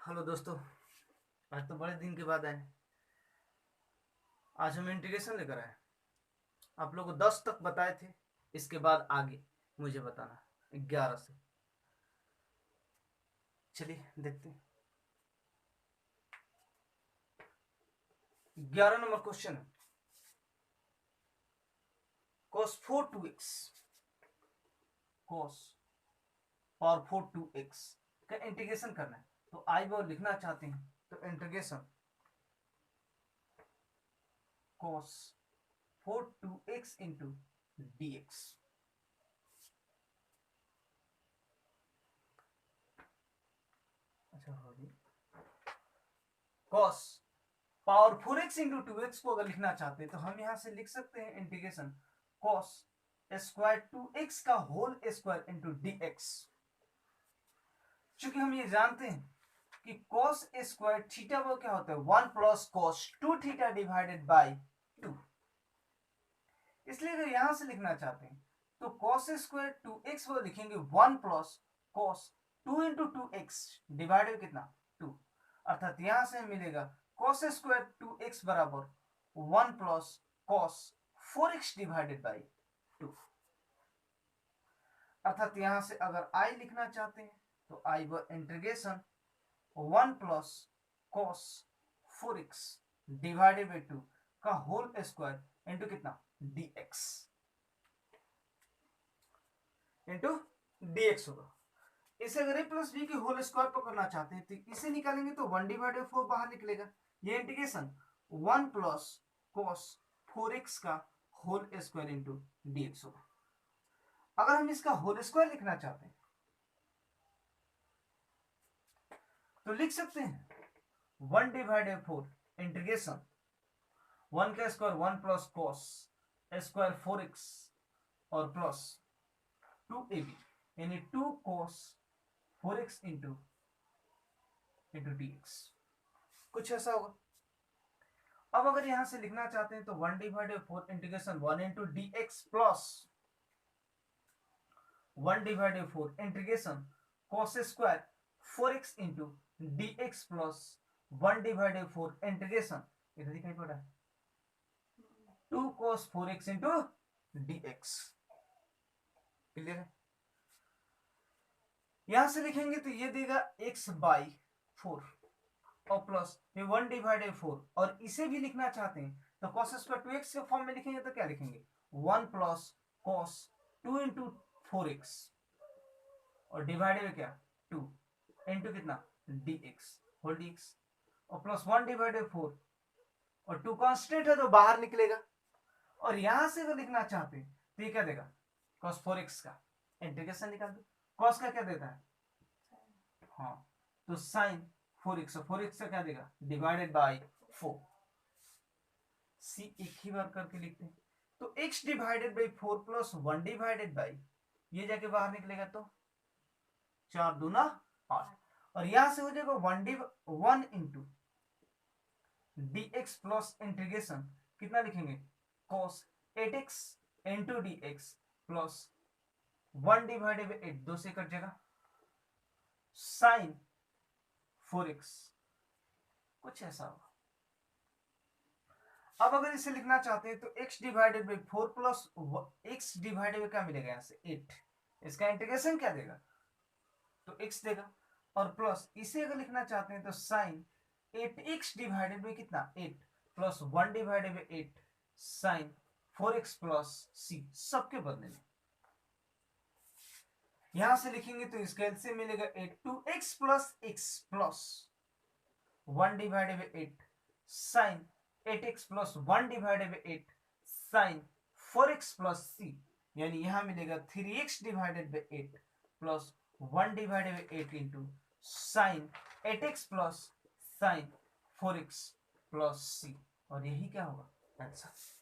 Hello दोस्तों। आज तो बड़े दिन के बाद आए। आज हम इंटीग्रेशन लेकर आए। आप लोगों को 10 तक बताए थे। इसके बाद आगे मुझे बताना 11 से। चलिए देखते हैं। 11 नंबर क्वेश्चन है। cos 4 2x cos power 4 2x का इंटीग्रेशन करना है। तो आई वो लिखना चाहते हैं तो integration cos 4 2x into dx। अच्छा हो गया। cos power 4x into 2x को अगर लिखना चाहते हैं तो हम यहां से लिख सकते हैं इंटीग्रेशन cos स्क्वायर 2x का होल स्क्वायर इंटू dx। चूंकि हम ये जानते हैं कि cos स्क्वायर थीटा वो क्या होता है 1 plus cos 2 theta divided by 2। इसलिए अगर यहां से लिखना चाहते हैं तो cos स्क्वायर 2x वो लिखेंगे 1 plus cos 2 into 2x divided कितना 2। अर्थात यहां से मिलेगा cos स्क्वायर 2x बराबर 1 plus cos 4x divided by 2। अर्थात यहां से अगर i लिखना चाहते हैं तो i व integration 1 plus cos 4x divided by 2 का होल स्क्वायर इंटू कितना dx इंटू dx होगा। इसे अगर a प्लस बी के होल स्क्वायर पर करना चाहते हैं तो इसे निकालेंगे तो 1 डिवाइडेड 4 बाहर निकलेगा। ये इंटीग्रेशन 1 प्लस cos 4x का होल स्क्वायर इंटू dx होगा। अगर हम इसका होल स्क्वायर लिखना चाहते हैं तो लिख सकते हैं 1 डिवाइडेड 4 इंटीग्रेशन 1 का square 1 plus cos square 4x और प्लस 2ab यानी 2 cos 4x इंटू dx। कुछ ऐसा होगा। अब अगर यहां से लिखना चाहते हैं तो 1 divided 4 integration 1 into dx plus 1 divided 4 integration cos square 4x into dx plus 1 divided 4 integration इधर दिखाई पड़ा है 2 cos 4x into dx। Clear है। यहां से लिखेंगे तो ये देगा x बाई 4 और प्लस ये 1 डिवाइडेड 4 और इसे भी लिखना चाहते हैं तो cos स्क्वायर 2x के फॉर्म में लिखेंगे तो क्या लिखेंगे 1 प्लस cos 2 इंटू 4x और डिवाइडेड क्या 2 इंटू कितना dx होल dx और प्लस 1 डिवाइडेड 4 और 2 कांस्टेंट है तो बाहर निकलेगा। और यहां से अगर लिखना चाहते हैं तो ये क्या देगा cos 4x का इंटीग्रेशन निकाल दो। cos का क्या देता है हाँ तो sin 4x 4x का क्या देगा डिवाइडेड बाई 4। सी एक ही बार करके लिखते हैं तो x divided by 4 plus 1 divided by ये जाके बाहर निकलेगा तो 4 दूना 8 और यहां से हो जाएगा 1 इंटू dx प्लस इंटीग्रेशन कितना लिखेंगे cos 8x into dx plus 1 divided by 8 2 से कट जाएगा sin 4x। कुछ ऐसा होगा। अब अगर इसे लिखना चाहते हैं तो x divided by 4 plus x divided by क्या मिलेगा यहां से 8। इसका इंटीग्रेशन क्या देगा तो x देगा और प्लस इसे अगर लिखना चाहते हैं तो sin 8x डिवाइडेड बाई कितना 8 plus 1 divided by 8 sin 4x plus c सबके बदले में यहां से लिखेंगे तो इसका एलसीएम मिलेगा 8 2x plus x plus 1 divided by 8 sin 8x plus 1 divided by 8 sin 4x plus c यानी यहां मिलेगा 3x divided by 8 plus 1 divided by 8 into sin 8x plus sin 4x plus c और यही क्या होगा आंसर।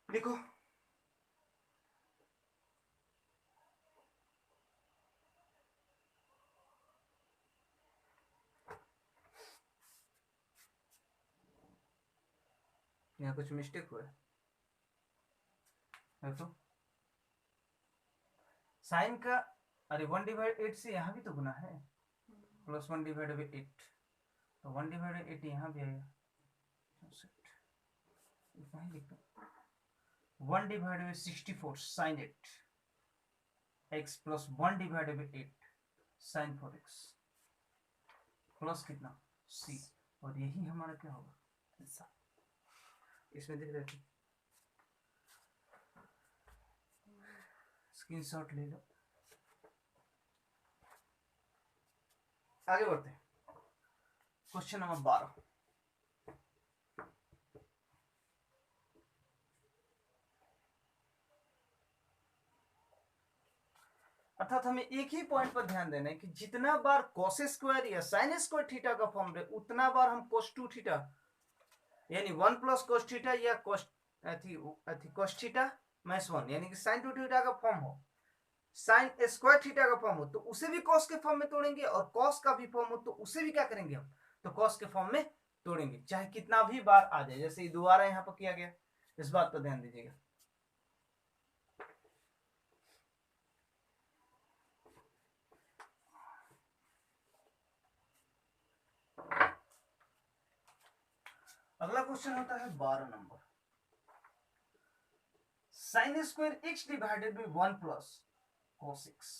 देखो यहाँ कुछ मिस्टेक हुआ है। तो साइन का, अरे 1/8 से यहाँ भी तो गुना है, प्लस 1/8, तो 1/8 यहाँ भी आएगा, 1/64 sine 8 x plus 1/8 sine 4x plus कितना c, और यही हमारा क्या होगा आंसर। इसमें देख रहे थे, स्क्रीनशॉट ले लो। आगे बढ़ते हैं, क्वेश्चन नंबर 12। अर्थात हमें एक ही पॉइंट पर ध्यान देना है कि जितना बार cos स्क्वायर या sin स्क्वायर थीटा का फॉर्म रहे, उतना बार हम cos 2 थीटा यानी 1 प्लस cos थीटा या cos थीटा माइनस 1 यानी कि sin 2 थीटा का फॉर्म हो, sin स्क्वायर थीटा का फॉर्म हो तो उसे भी cos के फॉर्म में तोड़ेंगे, और cos का भी फॉर्म हो तो उसे भी क्या करेंगे हम, तो cos के फॉर्म में तोड़ेंगे, चाहे कितना भी बार आ जाए, जैसे दोबारा यहाँ पर किया गया। इस बात पर ध्यान दीजिएगा। अगला क्वेश्चन होता है 12 number, sine square x divided by 1 plus cos x,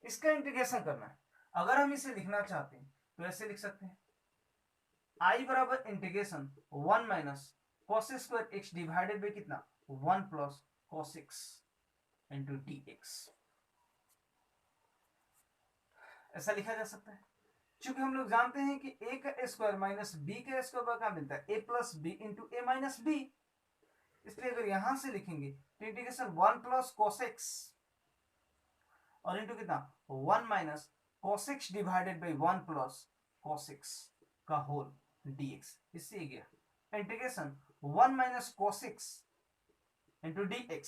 इसका इंटीग्रेशन करना है। अगर हम इसे लिखना चाहते हैं तो ऐसे लिख सकते हैं, i बराबर integration 1 minus cos square x divided by कितना 1 plus cos x into dx, ऐसा लिखा जा सकता है। चूंकि हम लोग जानते हैं कि a का स्क्वायर माइनस b का स्क्वायर क्या मिलता है, a plus B into A minus B, इसलिए अगर यहां से लिखेंगे तो इंटीग्रेशन 1 प्लस cos x और इंटू कितना 1 minus cos x divided by 1 plus cos x का होल dx, इससे गया integration 1 minus cos x into dx,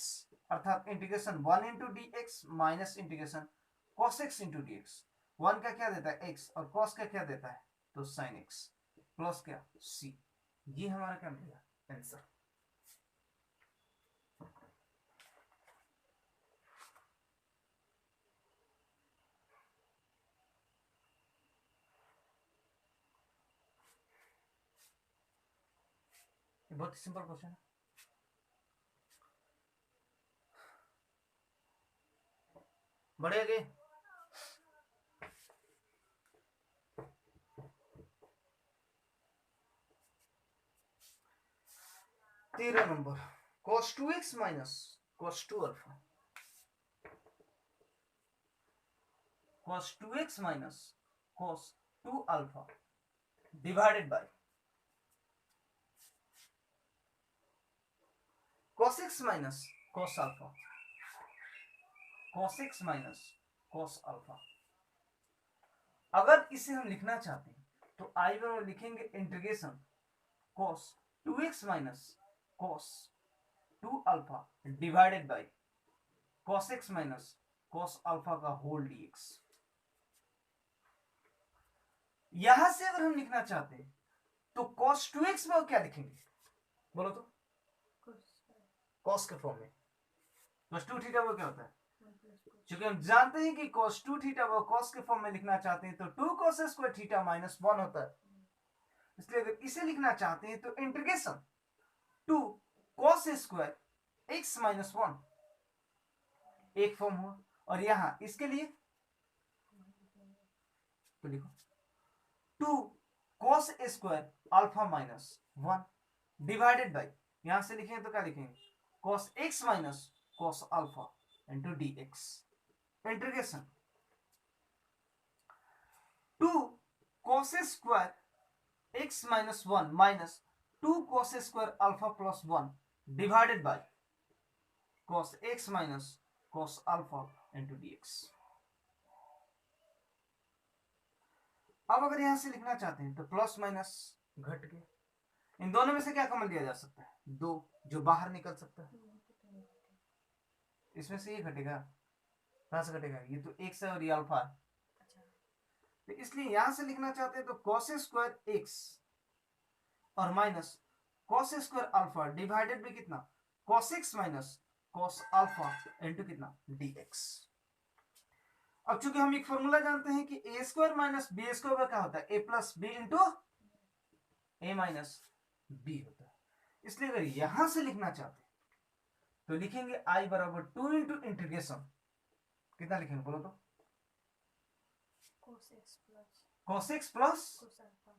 अर्थात integration 1 into dx minus integration cos x into dx। 1 का क्या देता है x और cos का क्या देता है तो sin x प्लस क्या c, ये हमारा क्या मिलेगा आंसर। बहुत ही सिंपल क्वेश्चन है। बढ़े आगे, तेरह number, cos 2x minus cos 2 alpha, cos 2x minus cos 2 alpha divided by cos x minus cos alpha, cos x minus cos alpha. अगर इसे हम लिखना चाहते हैं तो i बराबर लिखेंगे integration cos 2x minus cos 2 alpha divided by cos x minus cos alpha का होल dx। यहां से अगर हम लिखना चाहते हैं तो cos 2x में क्या लिखेंगे, बोलो तो cos के फॉर्म में, cos 2 थीटा वो क्या होता है, क्योंकि हम जानते हैं कि cos 2 थीटा वो cos के फॉर्म में लिखना चाहते हैं तो 2 cos स्क्वायर थीटा माइनस 1 होता है, इसलिए अगर इसे लिखना चाहते हैं तो integration 2 cos square x minus 1 एक फॉर्म हुआ, और यहां इसके लिए तो लिखो 2 cos square alpha minus 1 divided bye, यहां से लिखेंगे तो क्या लिखेंगे cos x minus cos alpha into dx, integration 2 cos square x minus 1 minus 2 cos square alpha plus 1 divided bye cos x minus cos alpha into dx। अब अगर यहां से लिखना चाहते हैं तो प्लस माइनस घट के इन दोनों में से क्या कॉमन लिया जा सकता है, 2 जो बाहर निकल सकता है, इसमें से ये घटेगा, कहां से घटेगा, ये तो x है और ये अल्फा है, तो इसलिए यहां से लिखना चाहते हैं तो cos स्क्वायर x और minus cos square alpha divided by कितना cos x minus cos alpha into कितना dx। अब चूंकि हम एक फॉर्मूला जानते हैं कि ए स्क्वायर माइनस बी स्क्वायर क्या होता है, ए plus B into A minus B होता है। इसलिए अगर यहां से लिखना चाहते हैं तो लिखेंगे आई बराबर 2 इंटू इंटीग्रेशन कितना लिखेंगे बोलो तो, cos x प्लस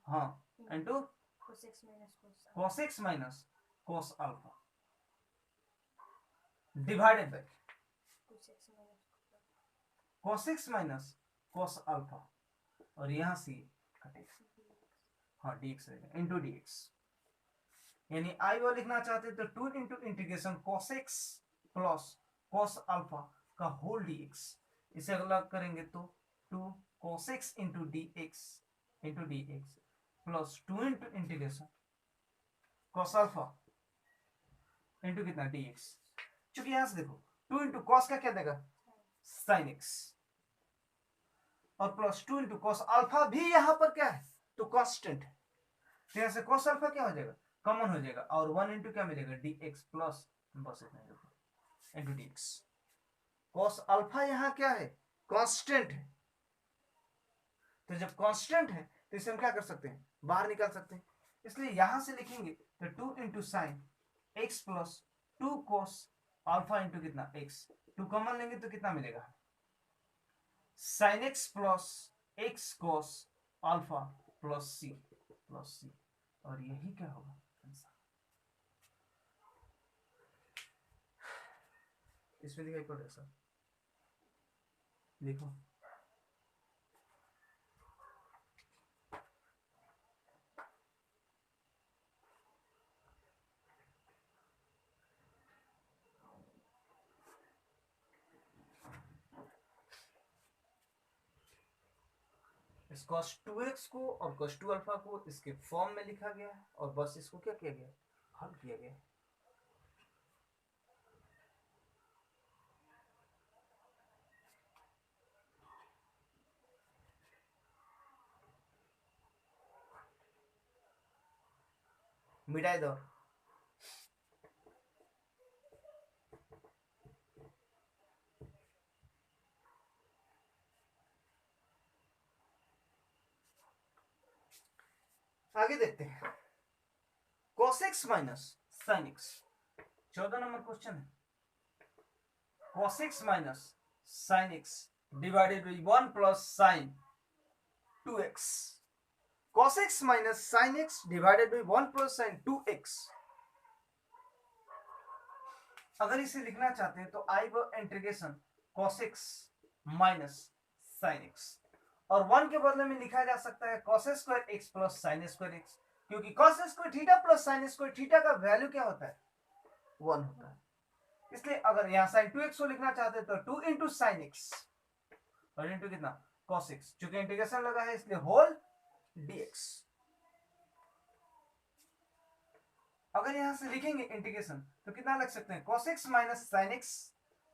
हाँ into cos x minus cos alpha divided by cos x minus cos alpha और यहां से कटेगा हाँ dx रहेगा इंटू dx। यानी आई वो लिखना चाहते तो 2 into integration cos x plus cos alpha का होल dx। इसे अलग करेंगे तो 2 cos x into dx plus 2 into integration cos alpha into कितना dx। चूंकि यहां से देखो 2 इंटू cos का क्या देगा sin x और प्लस 2 इंटू cos अल्फा भी यहां पर क्या है तो कांस्टेंट है, तो यहां से cos अल्फा क्या हो जाएगा कॉमन हो जाएगा और 1 इंटू क्या मिलेगा dx प्लस बस इतना इंटू dx। cos अल्फा यहां क्या है कांस्टेंट है, तो जब कांस्टेंट है तो इसे हम क्या कर सकते हैं बाहर निकाल सकते हैं। इसलिए यहां से लिखेंगे तो 2 into sine x plus 2 cos alpha into कितना x, 2 कॉमन लेंगे तो कितना मिलेगा sin x plus x cos alpha plus c और यही क्या होगा आंसर। इसमें दिखाई पड़ रहा है सर, देखो इस cos 2x को और cos 2 अल्फा को इसके फॉर्म में लिखा गया है और बस इसको क्या किया गया हल किया गया। मिटाई दो आगे देखते हैं cos x minus sin x 14 number question है cos x minus sin x divided by 1 plus sin 2x। cos x minus sin x divided by 1 plus sin 2x। अगर इसे लिखना चाहते हैं तो आई वो integration cos x minus sin x और 1 के बदले में लिखा जा सकता है cos square x plus sin square x, क्योंकि cos square theta plus sin square theta का वैल्यू क्या होता है 1 होता है। इसलिए अगर यहाँ sin 2x को लिखना चाहते हैं तो 2 इंटू साइन एक्स और इंटू कितना cos x, चूंकि इंटीग्रेशन लगा है इसलिए होल dx। अगर यहां से लिखेंगे इंटीग्रेशन तो कितना लग सकते हैं cos x minus sin x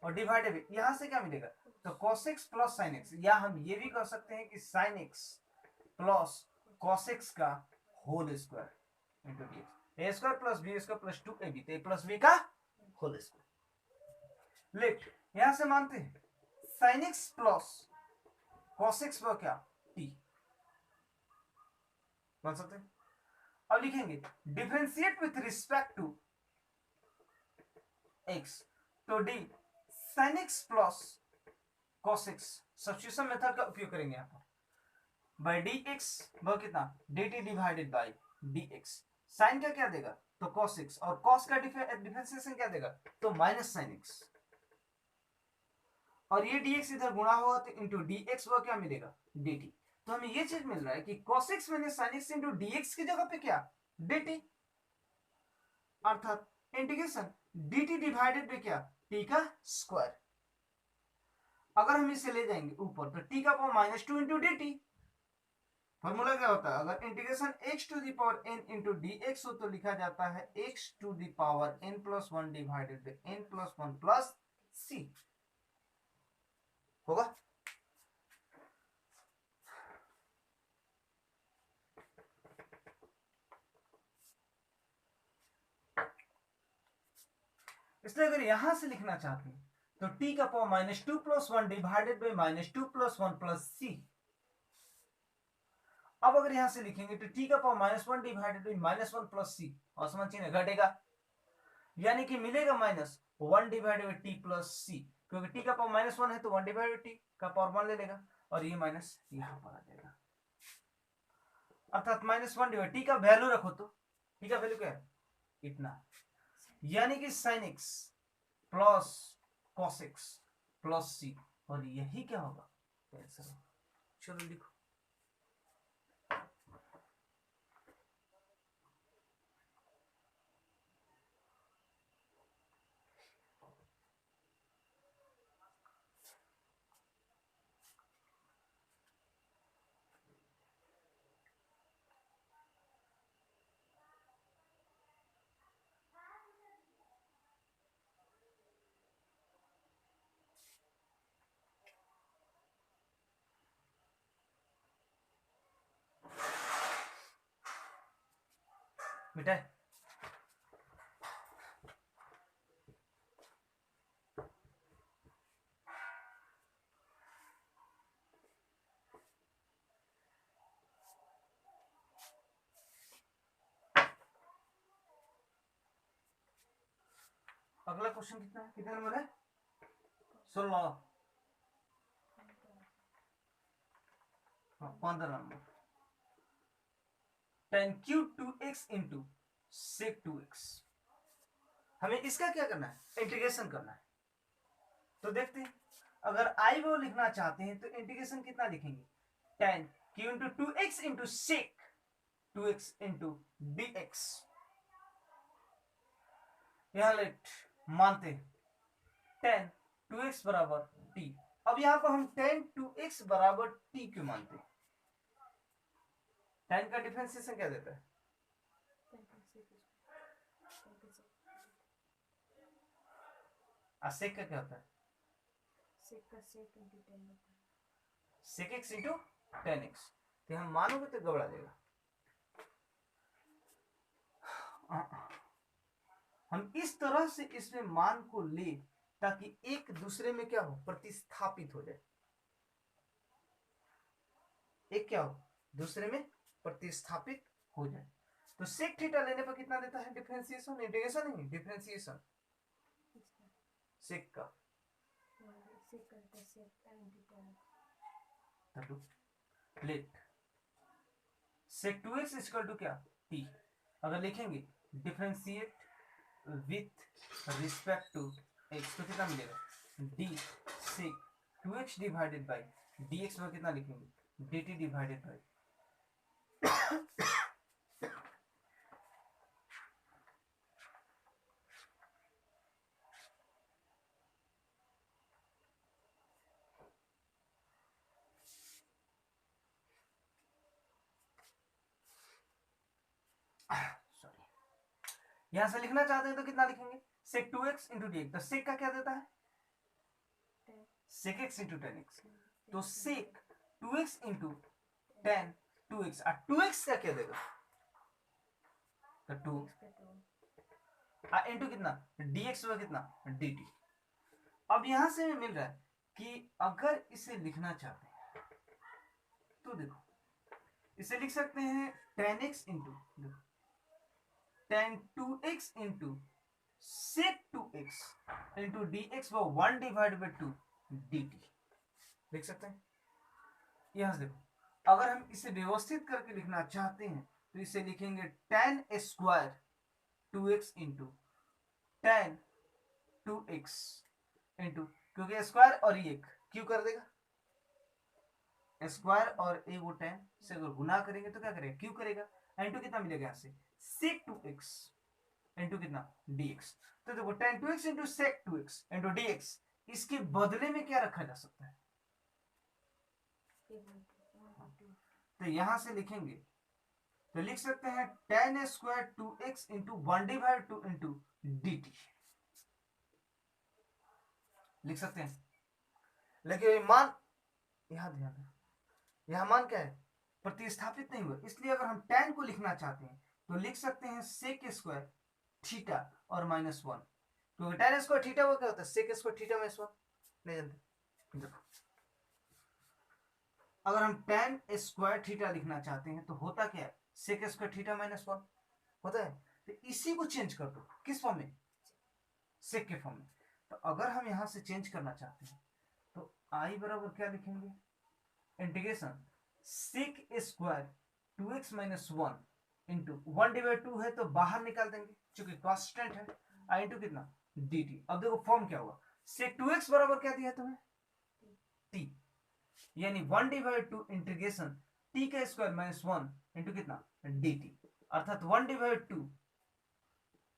और डिवाइडेड यहां से क्या मिलेगा तो cos x plus sin x, या हम ये भी कर सकते हैं कि sin x plus cos x का whole square into dx। A square plus B square plus 2ab तो a प्लस b का होल स्क्वायर। लेट यहां से मानते हैं sin x plus cos x पर क्या t मान सकते हैं। अब लिखेंगे differentiate with respect to x तो d sin x plus cos x substitution method का उपयोग करेंगे यहां पर बाय dx वह कितना dt divided bye dx। sin का क्या देगा तो cos x और cos का डिफरेंशिएशन क्या देगा तो माइनस sin x और ये dx इधर गुणा हुआ तो इंटू dx वह क्या मिलेगा dt। तो हमें ये चीज मिल रहा है कि cos x minus sin x into dx की जगह पे क्या dt अर्थात इंटीग्रेशन dt डिवाइडेड बाय क्या t का स्क्वायर। अगर हम इसे ले जाएंगे ऊपर तो t का power minus 2 into dt। Formula क्या होता है अगर integration x to the power n into dx हो तो लिखा जाता है x to the power n plus 1 divided by n plus 1 plus c होगा। इसलिए अगर यहां से लिखना चाहते हैं तो t का पावर -2 + 1 डिवाइडेड बाई -2 + 1 + c। अब अगर यहां से लिखेंगे तो t का पावर -1 डिवाइडेड बाई -1 + c, और समझ चिन्ह घटेगा, यानी कि मिलेगा -1 डिवाइडेड बाई t + c, क्योंकि t का पावर -1 है तो 1 डिवाइडेड बाई t का पावर 1 ले लेगा, और ये माइनस यहां पर आ जाएगा, अर्थात -1 डिवाइड t का वैल्यू रखो तो t का वैल्यू क्या है, इतना, यानी कि sin x plus cos x plus c, और यही क्या होगा, आंसर होगा। चलो लिखो। बेटा अगला क्वेश्चन कितना है, कितने नंबर है, 16, 15 number. tan cube 2x into sec 2x, हमें इसका क्या करना है, इंटीग्रेशन करना है। तो देखते हैं, अगर आई वो लिखना चाहते हैं तो इंटीग्रेशन कितना लिखेंगे, tan q into 2x into sec 2x into dx, यहां लेट मानते tan 2x बराबर t। अब यहां पर हम tan 2x बराबर t क्यों मानते हैं, tan का डिफरेंशिएशन क्या देता है, sec का क्या होता है, sec x into tan x, तो हम मानोगे तो गबड़ा जाएगा। हम इस तरह से इसमें मान को ले ताकि एक दूसरे में क्या हो, प्रतिस्थापित हो जाए, एक क्या हो दूसरे में प्रतिस्थापित हो जाए। तो सेक थीटा लेने पर कितना देता है डिफरेंशिएशन, इंटीग्रेशन नहीं डिफरेंशिएशन सेक का, let sec 2x equal to क्या t, अगर लिखेंगे differentiate with respect to x तो कितना मिलेगा, d sec 2x divided by dx पर कितना लिखेंगे, dt डिवाइडेड बाई यहां से लिखना चाहते हैं तो कितना लिखेंगे, sec 2x इंटू डी, तो sec का क्या देता है, sec x into tan x, तो sec 2x into tan 2x, और 2x का क्या देगा, तो 2 इंटू कितना dx हुआ कितना dt। अब यहां से मिल रहा है कि अगर इसे लिखना चाहते हैं तो देखो इसे लिख सकते हैं tan x into tan 2x into sec 2x into dx वो 1 डिवाइड बाई 2 dt लिख सकते हैं। यहां से देखो अगर हम इसे व्यवस्थित करके लिखना चाहते हैं तो इसे लिखेंगे tan square 2x into tan 2x into, क्योंकि स्क्वायर और ये क्यों कर देगा, स्क्वायर और ए वो tan से अगर गुना करेंगे तो क्या करेगा, क्यों करेगा, इंटू कितना मिलेगा यहाँ से sec 2x इंटू कितना dx। तो देखो tan 2x into sec 2x into dx, इसके बदले में क्या रखा जा सकता है, तो यहां से लिखेंगे तो लिख सकते हैं tan square 2x into 1 divide 2 into dt लिख सकते हैं। लेकिन मान यहां ध्यान दें, यहां मान क्या है, प्रतिस्थापित नहीं हुआ, इसलिए अगर हम tan को लिखना चाहते हैं तो लिख सकते हैं sec स्क्वायर थीटा और -1, क्योंकि tan स्क्वायर थीटा वो क्या होता है sec स्क्वायर थीटा माइनस 1 नहीं जानते। देखो अगर हम tan स्क्वायर थीटा लिखना चाहते हैं तो होता क्या है sec स्क्वायर थीटा माइनस 1 होता है। तो इसी को चेंज कर दो किस फॉर्म में sec के फॉर्म में। तो अगर हम यहां से चेंज करना चाहते हैं तो i बराबर क्या लिखेंगे integration sec square 2x minus 1 into 1/2 है तो बाहर निकाल देंगे क्योंकि कांस्टेंट है i इंटू कितना dt। अब देखो फॉर्म क्या हुआ sec 2x बराबर क्या दिया तुम्हें t यानी 1/2 इंटीग्रेशन t का स्क्वायर माइनस 1 इंटू कितना dt अर्थात 1/2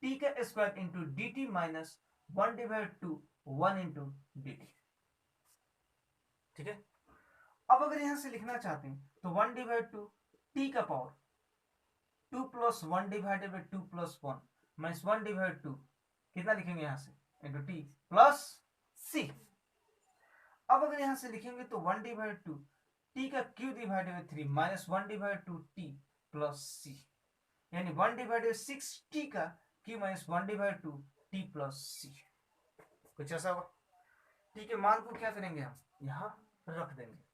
t का square into dt minus 1/2 1 into dt। ठीक है अब अगर यहां से लिखना चाहते हैं तो 1/2 t का पावर 2 प्लस 1/2 प्लस 1 माइनस 1/2 कितना लिखेंगे यहां से इंटू टी प्लस सी। अब अगर यहां से लिखेंगे तो 1/2 टी का cube divided by 3 minus 1/2 T plus C यानी 1/6 टी का cube minus 1/2 T plus C. कुछ ऐसा होगा टी के मान को क्या करेंगे हम यहां रख देंगे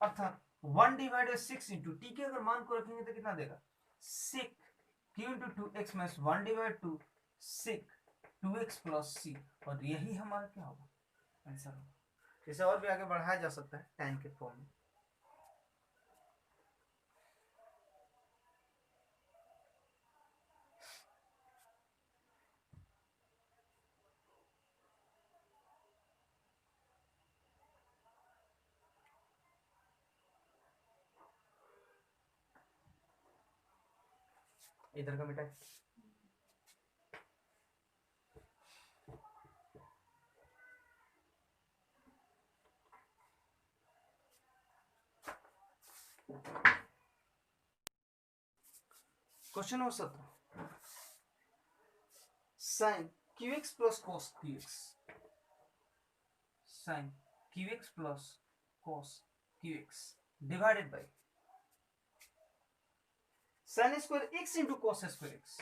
अर्थात 1/6 इंटू टी के अगर मान को रखेंगे तो कितना देगा सिक क्यू इंटू 2x माइनस 1/2 सिक 2x प्लस सी और यही हमारा क्या होगा आंसर होगा। इसे और भी आगे बढ़ाया जा सकता है tan के फॉर्म में। इधर का मिटाए question number 17 sin qx plus cos qx sin qx plus cos qx divided by sin square x into cos square x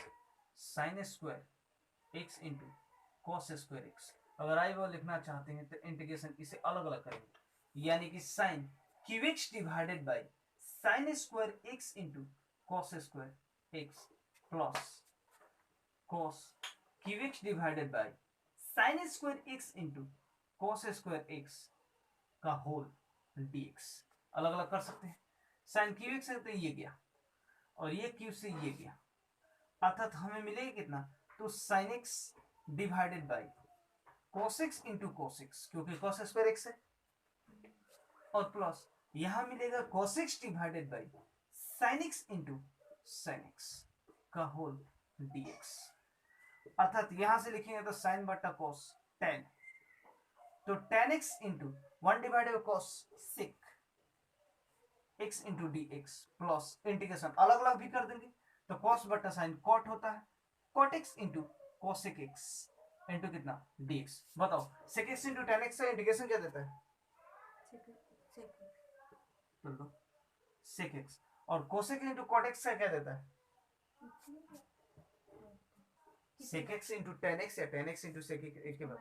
sin square x into cos square x। अगर आई वो लिखना चाहते हैं तो इंटीग्रेशन इसे अलग अलग करेंगे यानी कि sin qx divided by sin square x into cos square x plus cos qx divided by sin square x into cos square x का होल dx। अलग अलग कर सकते हैं sin qx से तो ये गया और ये q से ये गया अर्थात हमें मिलेगा कितना तो sin x divided by cos x into cos x क्योंकि cos स्क्वायर x है और प्लस यहां मिलेगा cos x divided by sin x into sin x का होल dx अर्थात यहां से लिखेंगे तो sin बटा cos tan तो tan x into 1/cos sec x into dx plus integration अलग अलग भी कर देंगे तो cos बटा sin cot होता है cot x into cosec x into कितना dx। बताओ sec x into tan x का इंटीग्रेशन क्या देता है sec x और cosec इंटू cot x का क्या देता है sec x into tan x या tan x into sec x के बाद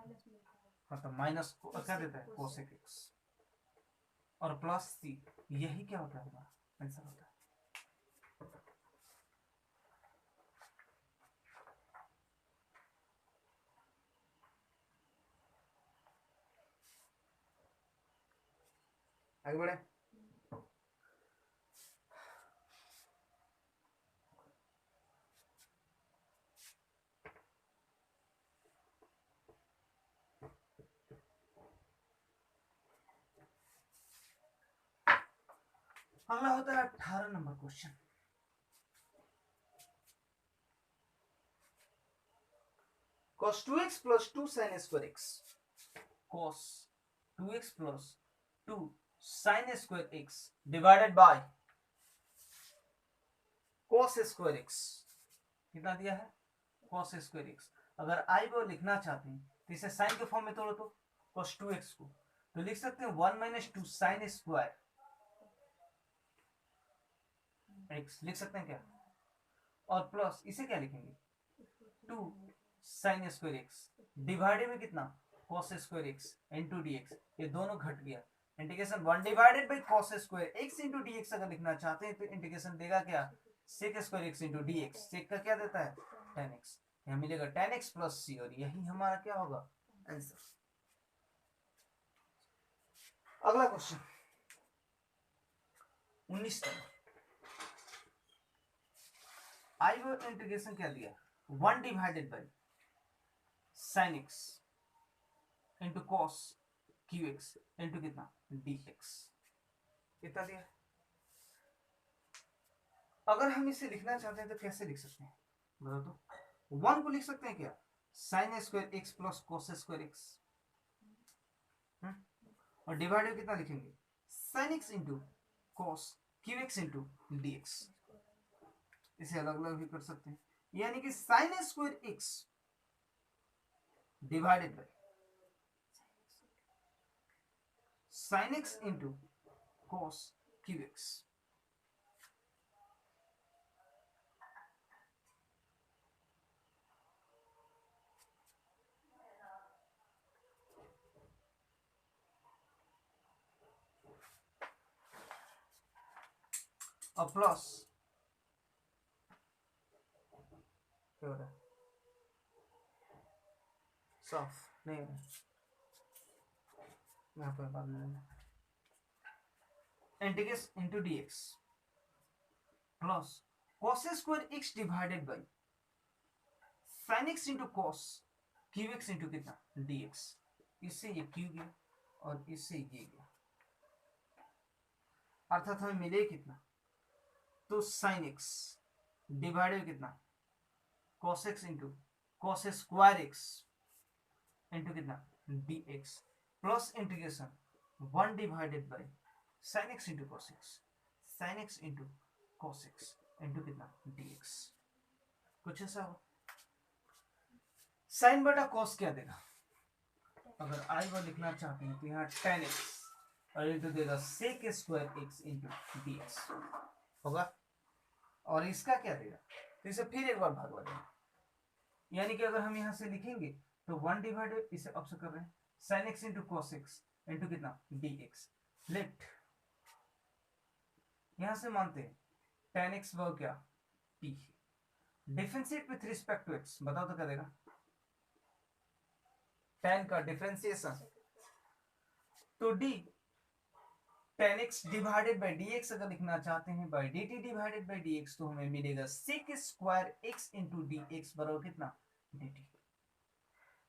हाँ तो माइनस क्या देता है cosec x और प्लस सी यही क्या होता है हमारा आंसर होता है। आगे बढ़े अगला होता है 18 number question cos 2x plus 2 sin square x cos 2x plus 2 sin square x divided by cos square x कितना दिया है cos square x। अगर आई वो लिखना चाहते हैं तो इसे sin के फॉर्म में तोड़ो तो cos 2x को तो लिख सकते हैं 1 माइनस 2 sin स्क्वायर x लिख सकते हैं क्या और प्लस इसे क्या लिखेंगे two sine square x divided में कितना cos square x into D x, ये दोनों घट गया। Integration 1 divided by cos square x into D x अगर लिखना चाहते हैं तो इंटीग्रेशन देगा क्या sec square x into D x, sec का क्या देता है tan x, यहाँ मिलेगा tan x प्लस सी, और यही हमारा क्या होगा आंसर। अगला क्वेश्चन 19 आई वो इंटीग्रेशन क्या दिया 1 divided by sine x into cos Q x into कितना डी एक्स, कितना दिया। अगर हम इसे लिखना चाहते हैं तो कैसे लिख सकते हैं बताओ तो। 1 को लिख सकते हैं क्या sign square x plus cos square x, और डिवाइडेड कितना लिखेंगे sine x into cos Q x into D x, इसे अलग अलग भी कर सकते हैं, यानी कि sign square x divided by sine x into cos Q x, और प्लस क्या हो रहा है साफ नहीं हो रहा, यहाँ पर बाद में integration into D x plus cos square x divided by sine x into cos Q x into कितना डी एक्स, इससे ये क्यू गया और इससे ये गया, अर्थात हमें मिले कितना तो साइन एक्स डिवाइडेड कितना cos x into cos square x into कितना D x plus integration 1 divided by sine x into cos x, sine x into cos x into कितना डी एक्स, कुछ ऐसा हो। साइन बटा कॉस क्या देगा, अगर आई वो लिखना चाहते हैं तो यहाँ tan x और इंटू देगा sec square x into D X होगा, और इसका क्या देगा तो इसे फिर एक बार भाग देगा, यानी कि अगर हम यहाँ से लिखेंगे तो 1 डिवाइडेड इसे अब से कर रहे हैं sine x into cos x into कितना डी एक्स, लेट यहां से मानते हैं tan x वो क्या t, differentiate with respect to x, बताओ तो क्या देगा tan का डिफरेंशिएशन तो d tan x divided by dx अगर लिखना चाहते हैं by dt divided by dx तो हमें मिलेगा sec square x into dx बराबर कितना dt,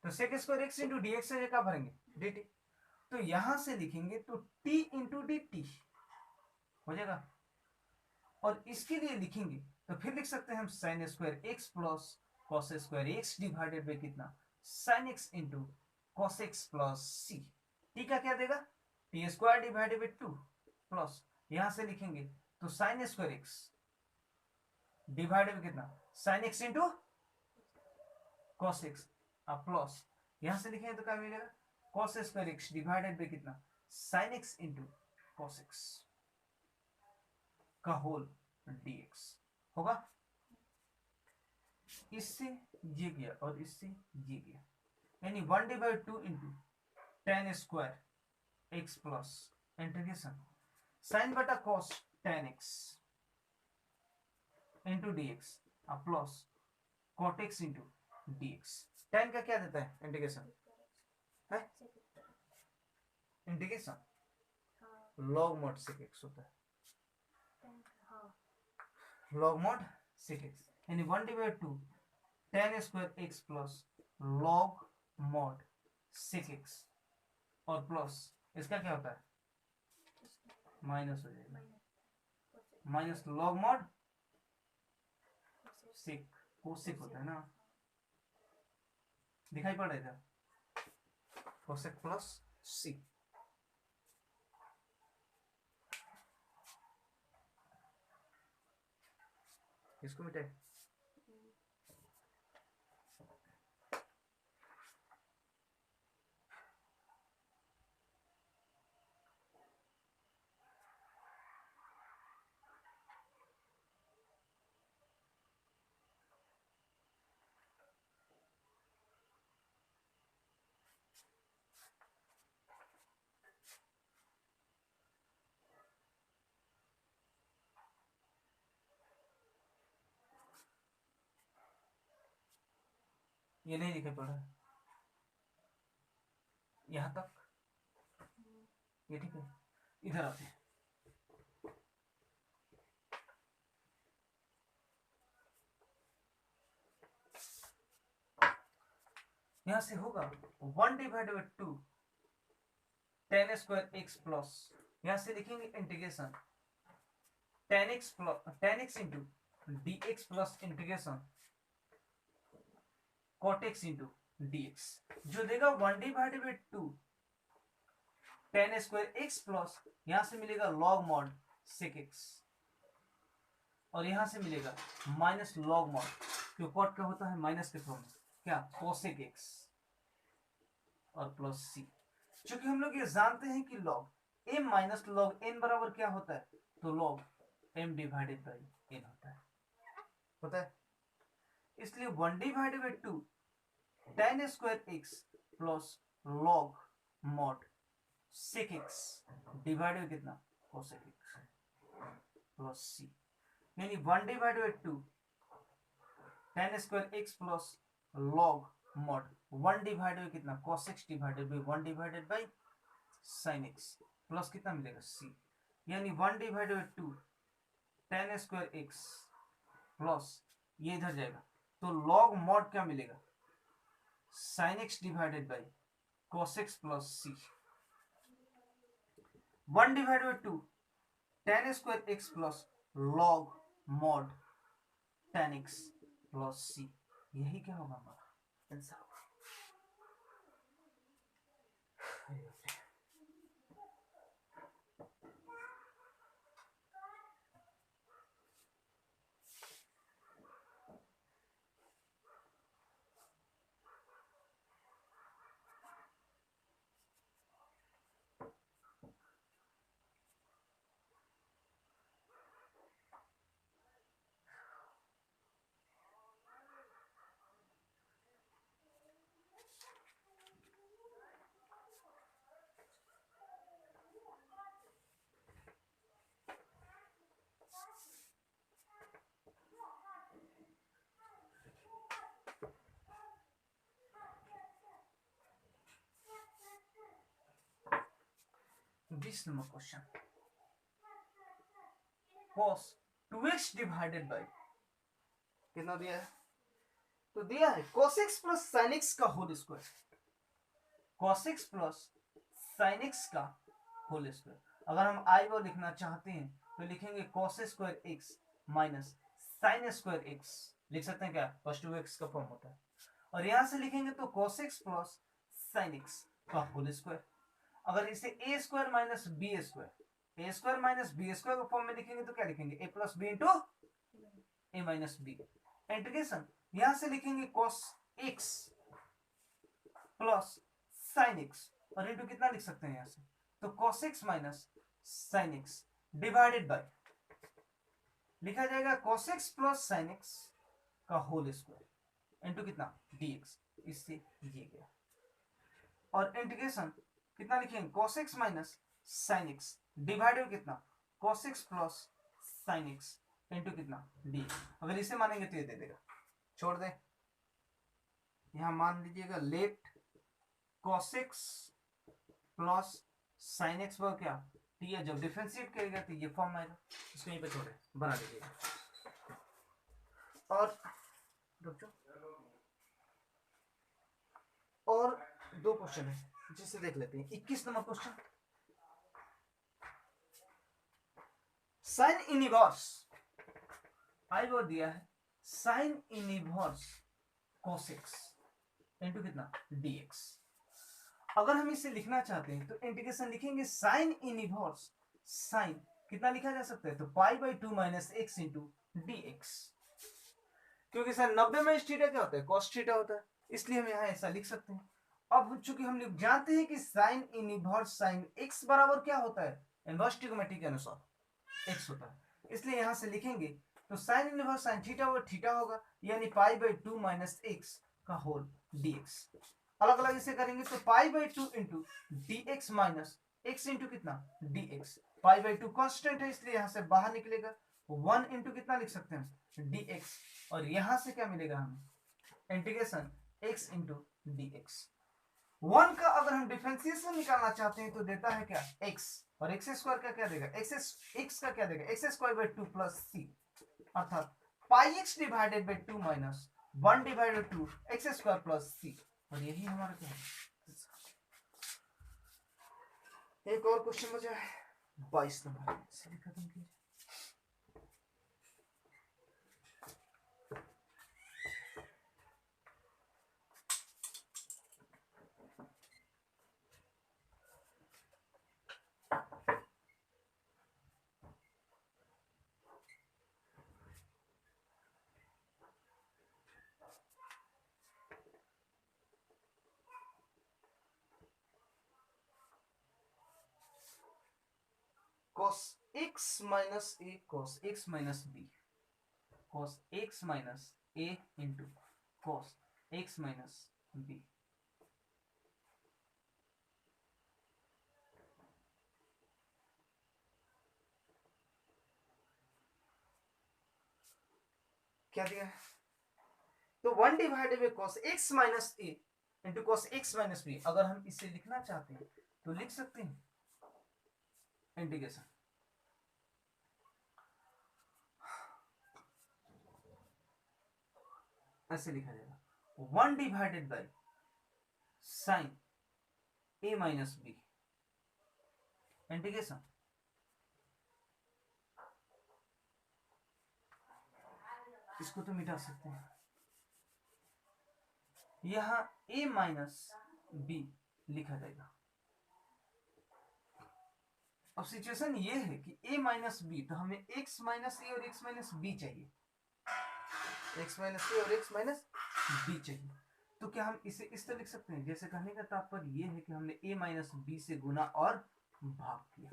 तो sec square x into dx से क्या भरेंगे dt, तो यहां से लिखेंगे तो t इंटू dt हो जाएगा, और इसके लिए लिखेंगे तो फिर लिख सकते हैं हम sine square x plus cos square x divided by कितना sine x into cos x plus C, T का क्या देगा T square divided by 2 plus यहां से लिखेंगे तो sine square x divided by कितना sine x into cos x plus यहां से लिखेंगे तो क्या मिलेगा cos square x divided by कितना sine x into cos x का होल dx होगा, इससे ये गया और इससे ये गया, यानी 1 divide 2 into tan square x plus integration sine बटा cos tan x into D x plus cot x into D x, tan का क्या देता है इंटीग्रेशन है integration log mod sec x होता है, लॉग मॉड सेक एक्स, यानी 1 divide 2 tan square x plus log mod sec x, और plus इसका क्या होता है माइनस हो जाएगा minus log mod sec cosec होता है ना, दिखाई पड़ रहा था कोसेक प्लस सी, इसको मिटाए ये नहीं लिखा पड़ा है यहां तक, ये ठीक है। इधर आते हैं, यहां से होगा 1/2 tan स्क्वायर एक्स प्लस, यहां से लिखेंगे integration tan x into dx plus integration cot x into dx, जो देगा 1/2 tan स्क्वायर एक्स प्लस, यहां से मिलेगा log mod sec x, और यहां से मिलेगा माइनस log mod, क्यों कॉट का होता है माइनस के फॉर्म में, क्या cosec x और प्लस c। चूंकि हम लोग ये जानते हैं कि log m minus log n बराबर क्या होता है, तो log m divided by n होता है, इसलिए 1/2 tan square x plus log mod sec x divided कितना cosec x प्लस c, यानी 1/2 tan square x plus log mod 1 divided कितना cos x divided by 1 divided by sin x plus कितना मिलेगा c, यानी 1/2 tan square x plus ये इधर जाएगा तो log mod क्या मिलेगा sin x divided by cos x plus c, 1/2 tan square x plus log mod tan x plus c, यही क्या होगा हमारा आंसर होगा। बीस नंबर question, cos 2x divided by कितना दिया है, तो दिया है cos x plus sin x का whole square, cos x plus sin x का होल स्क्वायर। अगर हम आई वो लिखना चाहते हैं तो लिखेंगे cos square x minus sin square x, लिख सकते हैं क्या, cos 2x का फॉर्म होता है, और यहां से लिखेंगे तो cos x plus sin x का होल स्क्वायर। अगर इसे ए स्क्वायर माइनस बी स्क्वायर, ए स्क्वायर माइनस बी स्क्वायर के फॉर्म में लिखेंगे तो क्या लिखेंगे, ए plus B into A minus B, integration यहां से लिखेंगे cos x plus sin x, और इंटू कितना लिख सकते हैं यहां से, तो cos x minus sin x divided by, लिखा जाएगा cos x plus sin x का होल स्क्वायर इंटू कितना dx, इससे ये गया, और इंटीग्रेशन कितना लिखेंगे cos x minus sin x divided कितना cos x plus sin x into कितना d, अगर इसे मानेंगे तो ये दे देगा, छोड़ दे, यहां मान लीजिएगा let cos x plus sin x पर क्या t है, जब डिफरेंशिएट करेगा तो ये फॉर्म आएगा, इसको यहीं पे छोड़े बना दीजिएगा, और रुक जाओ, और दो क्वेश्चन है जिसे देख लेते हैं। 21 नंबर क्वेश्चन, साइन इनवर्स आई वो दिया है sine inverse cos x into कितना dx, अगर हम इसे लिखना चाहते हैं तो इंटीग्रेशन लिखेंगे साइन इनवर्स, साइन कितना लिखा जा सकता है, तो pi by 2 minus x into dx, क्योंकि सर 90 में थीटा क्या होता है, cos थीटा होता है, इसलिए हम यहाँ ऐसा लिख सकते हैं। अब चूंकि हम लोग जानते हैं कि साइन इनवर्स साइन x बराबर क्या होता है, इनवर्स ट्रिग्नोमेट्री के अनुसार x होता है, इसलिए यहां से लिखेंगे तो साइन इनवर्स साइन थीटा और थीटा होगा, यानी पाई बाई 2 माइनस एक्स का होल dx, अलग अलग इसे करेंगे तो pi by 2 into dx minus x into कितना dx, पाई बाई 2 कांस्टेंट है इसलिए यहां से बाहर निकलेगा 1 इंटू कितना लिख सकते हैं dx, और यहां से क्या मिलेगा हमें integration x into D x. 1 का अगर हम डिफरेंशिएशन निकालना चाहते हैं तो देता है क्या x, और एक्स स्क्वायर का क्या देगा x का क्या देगा x square by 2 plus C, अर्थात pi x divided by 2 minus 1 divided 2 x square plus C. और यही हमारा क्या है। एक और क्वेश्चन बचा है 22 नंबर, इसे खत्म कीजिए। cos x minus a cos x minus b cos x minus a into cos x minus b। क्या दिया है, तो 1 divided by cos x minus a into cos x minus b। अगर हम इसे लिखना चाहते हैं तो लिख सकते हैं इंटीग्रेशन, ऐसे लिखा जाएगा 1 divided by sign a minus b integration, इसको तो मिटा सकते हैं, यहां a माइनस b लिखा जाएगा। अब सिचुएशन ये है कि a माइनस बी, तो हमें x माइनस ए और x माइनस बी चाहिए, x माइनस ए और x माइनस बी चाहिए। तो क्या हम इसे इस तरह लिख सकते हैं, जैसे कहने का तात्पर्य ये है कि हमने a माइनस बी से गुना और भाग किया,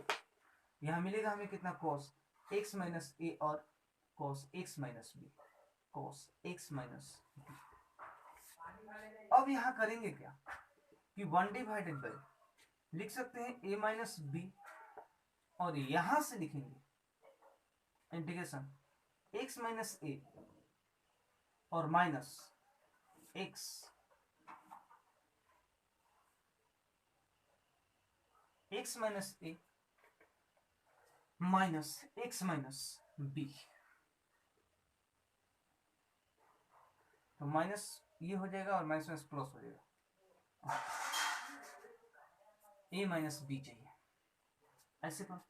यहां मिलेगा हमें कितना cos x माइनस ए और cos x minus B, cos x minus B. अब यहां करेंगे क्या कि 1 डिवाइडेड बाई लिख सकते हैं a माइनस बी, और यहां से लिखेंगे इंटीग्रेशन x माइनस ए और minus x x minus A minus x minus B. तो माइनस ये हो जाएगा और माइनस माइनस प्लस हो जाएगा, a माइनस बी चाहिए, ऐसे करो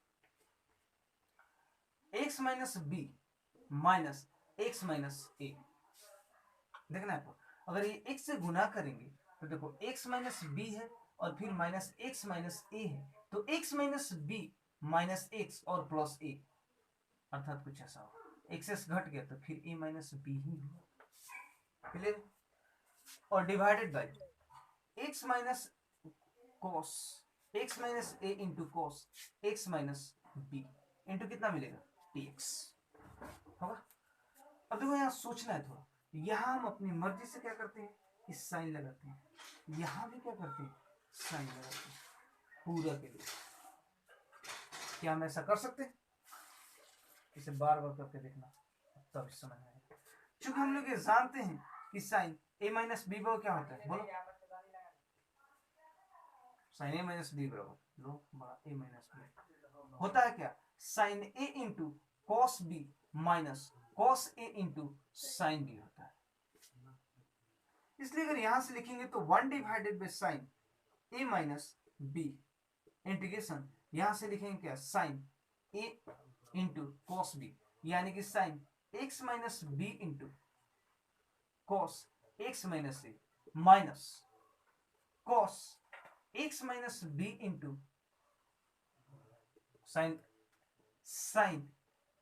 x minus B minus x minus A. देखना है आपको, अगर ये x से गुना करेंगे तो देखो x माइनस बी है और फिर माइनस x माइनस ए है, तो x minus B minus X और प्लस ए, अर्थात कुछ ऐसा हो, एक्सेस घट गया तो फिर a माइनस बी ही होगा, क्लियर। और divided by x minus cos x minus A into cos x minus B into कितना मिलेगा dx होगा। अब देखो यहाँ सोचना है थोड़ा, यहाँ हम अपनी मर्जी से क्या करते हैं इस साइन लगाते हैं, यहाँ भी क्या करते हैं साइन लगाते हैं पूरा के लिए। क्या हम ऐसा कर सकते हैं, इसे बार बार करके देखना तब समझ में आएगा। चूंकि हम लोग ये जानते हैं कि साइन a माइनस बी बराबर क्या होता है, बोलो साइन a माइनस बी बराबर लो बड़ा a माइनस बी होता है क्या, sine a into cos B minus cos A into sine B होता है। इसलिए अगर यहां से लिखेंगे तो 1 divided by sine A minus B integration, यहां से लिखेंगे क्या sine A into cos B, यानी कि sine x minus B into cos x minus A minus cos x minus B into sine sine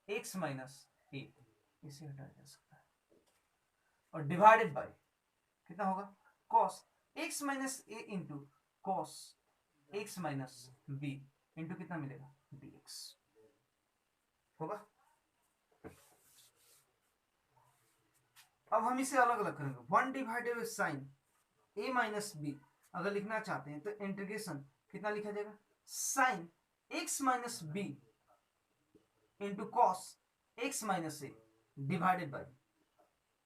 x minus A, इसे हटाया जा सकता है, और डिवाइडेड बाय कितना होगा cos x minus A into cos x minus B into कितना मिलेगा dx होगा। अब हम इसे अलग अलग करेंगे, 1 divided by sine A minus B अगर लिखना चाहते हैं तो इंटीग्रेशन कितना लिखा जाएगा sine x minus B into cos x minus A divided by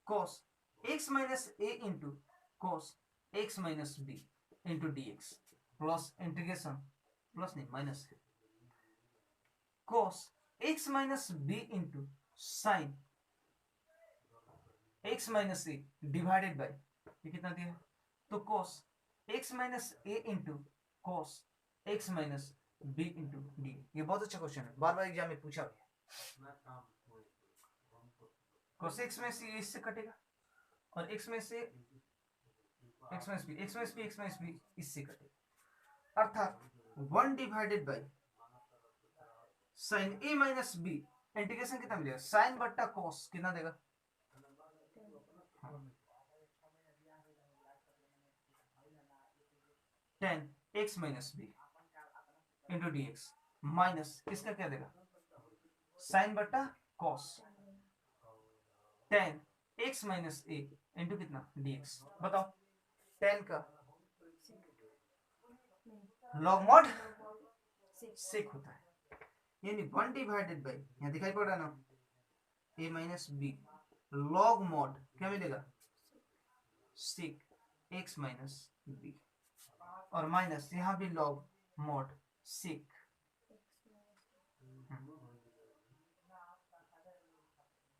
cos x minus A into cos x minus B into D x plus integration, plus नहीं minus है, cos x minus B into sine x minus A divided by, ये कितना दिया है, तो cos x minus A into cos x minus B into D. ये बहुत अच्छा क्वेश्चन है, बार बार एग्जाम में पूछा गया। cos x में से इससे कटेगा और x में से x minus B, x minus B, x minus B इससे कटेगा, अर्थात 1 divided by sine A minus B integration कितना मिलेगा, साइन बट्टा कॉस कितना देगा, tan X minus B into D X minus इसका क्या देगा, साइन बट्टा cos tan X minus A into कितना डी एक्स। बताओ टेन का लॉग मॉड सेक होता है, यानी 1 डिवाइडेड बाई, यहाँ दिखाई पड़ रहा है ना, A minus B log mod क्या मिलेगा, सेक एक्स माइनस बी और माइनस यहाँ भी log mod sec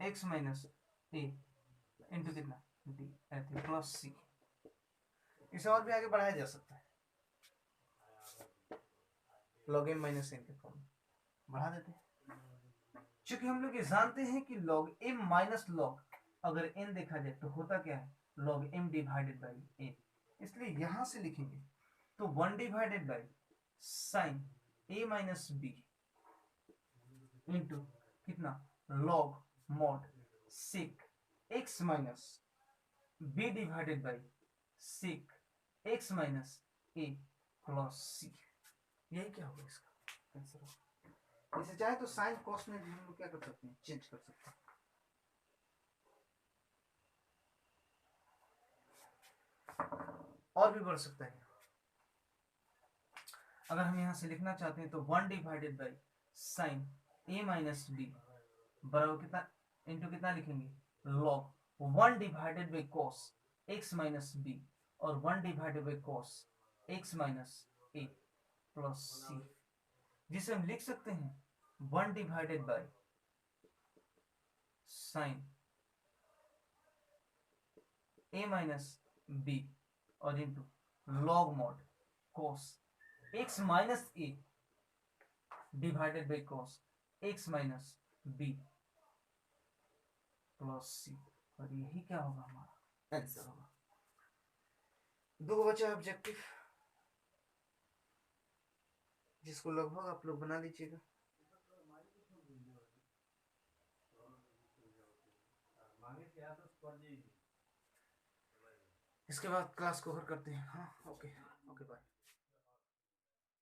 x minus A into कितना डी प्लस सी। इसे और भी आगे बढ़ाया जा सकता है, लॉग एम माइनस एन के फॉर्म बढ़ा देते हैं, क्योंकि हम लोग ये जानते हैं कि लॉग एम माइनस लॉग अगर एन देखा जाए तो होता क्या है, log M divided by N, इसलिए यहां से लिखेंगे तो 1 divided by sine A minus B into कितना log mod sec x minus B divided by sec x minus A plus C. यही क्या होगा इसका आंसर। इसे चाहे तो साइन कॉस में भी हम लोग क्या कर सकते हैं, चेंज कर सकते हैं। और भी बढ़ सकता है, अगर हम यहां से लिखना चाहते हैं तो 1 divided by sine A minus B बराबर कितना इंटू कितना लिखेंगे, log 1 divided by cos x minus B और 1 divided by cos x minus A plus C, जिसे हम लिख सकते हैं 1 divided by sine A minus B और into log mod cos x minus A divided by cos x minus B plus C, और यही क्या होगा हमारा आंसर होगा। दो बचा ऑब्जेक्टिव, जिसको लगभग आप लोग बना लीजिएगा। इसके बाद क्लास कवर करते हैं। हाँ ओके ओके बाय।